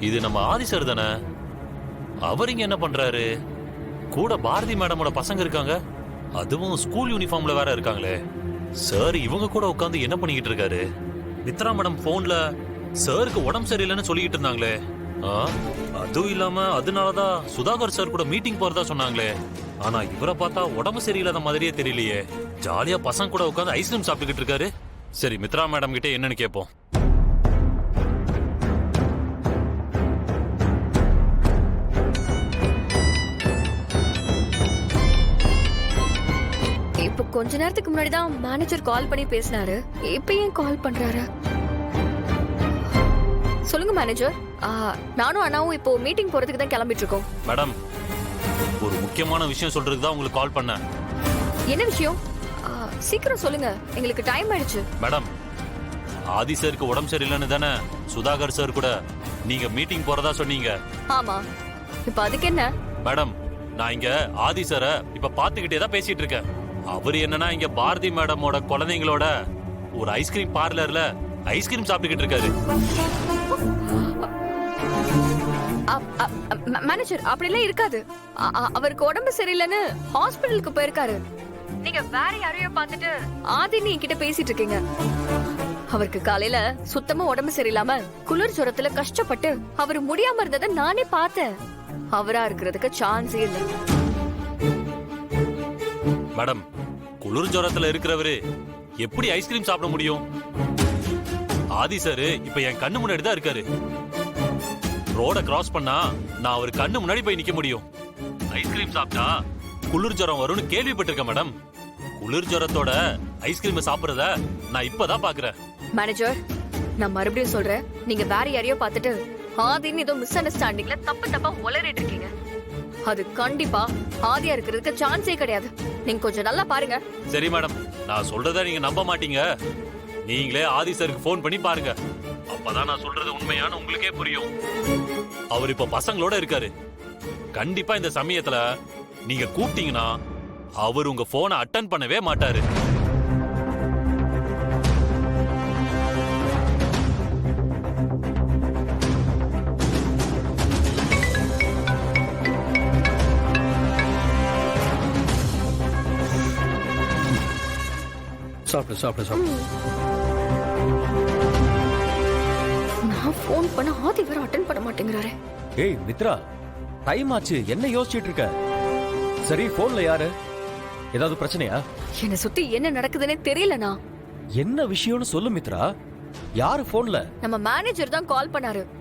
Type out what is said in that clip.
இது நம்ம ஆதி சார் தானே? அவர் இங்க என்ன பண்றாரு? கூட பாரதி மேடமோட பசங்க இருக்காங்க, அதுவும் ஸ்கூல் யூனிஃபார்ம்ல வேற இருக்காங்களே. சார் இவங்க கூட உட்காந்து என்ன பண்ணிக்கிட்டு இருக்காரு? மித்ரா மேடம் போன்ல சாருக்கு உடம்பு சரியில்லைன்னு சொல்லிக்கிட்டு இருந்தாங்களே. அதுவும் இல்லாம அதனாலதான் சுதாகர் சார் கூட மீட்டிங் போறதா சொன்னாங்களே. ஆனா இவரை பார்த்தா உடம்பு சரியில்லாத மாதிரியே தெரியலையே. ஜாலியா பசங்க கூட உட்காந்து ஐஸ்கிரீம் சாப்பிட்டுக்கிட்டு இருக்காரு. சரி, மித்ரா மேடம் கிட்ட என்னன்னு கேட்போம். இப்ப கொஞ்ச நேரத்துக்கு முன்னாடி தான் மேனேஜர் கால் பண்ணி பேசினாரு. இப்ப ஏன் கால் பண்றாரு? சொல்லுங்க மேனேஜர். நானும் அண்ணாவும் இப்போ மீட்டிங் போறதுக்கு தான் கிளம்பிட்டு இருக்கோம். மேடம், ஒரு முக்கியமான விஷயம் சொல்றதுக்கு தான் உங்களுக்கு கால் பண்ணேன். என்ன விஷயம்? சீக்கிரம் சொல்லுங்க, எங்களுக்கு டைம் ஆயிடுச்சு. மேடம், ஆதி சாருக்கு உடம்பு சரியில்லைன்னு தானே சுதாகர் சார் கூட நீங்க மீட்டிங் போறதா சொன்னீங்க. ஆமா, இப்ப அதுக்கு என்ன? மேடம், நான் இங்க ஆதி சாரை இப்ப பாத்துக்கிட்டே தான் பேசிட்டு இருக்கேன். அவரு என்னன்னா இங்க பாரதி மேடமோட குழந்தைங்களோட ஒரு ஐஸ்கிரீம் பார்லர்ல ஐஸ்கிரீம் சாப்பிட்டுக்கிட்டு இருக்காரு. மேனேஜர், அப்படிலாம் இருக்காது. அவருக்கு உடம்பு சரியில்லைன்னு ஹாஸ்பிடலுக்கு போயிருக்காரு. நீங்க வேற யாரையோ பார்த்துட்டு ஆதினி கிட்ட பேசிட்டு இருக்கீங்க. அவருக்கு காலையில சுத்தமா உடம்பு சரியில்லாம குளிர் ஜுரத்துல கஷ்டப்பட்டு அவரு முடியாம இருந்ததை நானே பார்த்தேன். அவரா இருக்கிறதுக்கு சான்ஸே இல்லை. மேடம், குளிர் ஜுரத்துல இருக்கிறவரு எப்படி ஐஸ்கிரீம் சாப்பிட முடியும்? ஆதி சார் இப்ப என் கண்ணு முன்னாடி தான் இருக்காரு. ரோட கிராஸ் பண்ணா நான் அவர் கண்ணு முன்னாடி போய் நிக்க முடியும். ஐஸ்கிரீம் சாப்பிட்டா குளிர் ஜுரம் வரும்னு கேள்விப்பட்டிருக்கேன் மேடம். குளிர் ஜுரத்தோட ஐஸ்கிரீம் சாப்பிடுறத நான் இப்பதான் பாக்குறேன். மேனேஜர், நான் மறுபடியும் சொல்றேன், நீங்க வேற யாரையோ பார்த்துட்டு ஆதின்னு ஏதோ மிஸ் அண்டர்ஸ்டாண்டிங்ல தப்பா உளறிட்டு இருக்கீங்க. அது கண்டிப்பா ஆதியா இருக்கிறதுக்கு சான்ஸே கிடையாது. நீங்க கொஞ்சம் நல்லா பாருங்க. சரி மேடம், நான் சொல்றத நீங்க நம்ப மாட்டீங்க. நீங்களே ஆதி சாருக்கு போன் பண்ணி பாருங்க. அப்பதான் நான் சொல்றது உண்மையான உங்களுக்கே புரியும். அவர் இப்ப பசங்களோட இருக்காரு. கண்டிப்பா இந்த சமயத்துல நீங்க கூப்பிட்டீங்கன்னா அவர் உங்க போனை அட்டன் பண்ணவே மாட்டாரு. சாப்பிடு சாப்பிடு சாப்பிடு. நான் போன் பண்ண ஆதி வேற அட்டெண்ட் பண்ண மாட்டேங்கிறாரே. ஏய் மித்ரா, டைம் ஆச்சு, என்ன யோசிச்சிட்டு இருக்க? சரி, போன்ல யாரு? ஏதாவது பிரச்சனையா? என்ன சுத்தி என்ன நடக்குதுன்னே தெரியலனா. என்ன விஷயம்னு சொல்லு மித்ரா. யாரு போன்ல? நம்ம மேனேஜர் தான் கால் பண்ணாரு.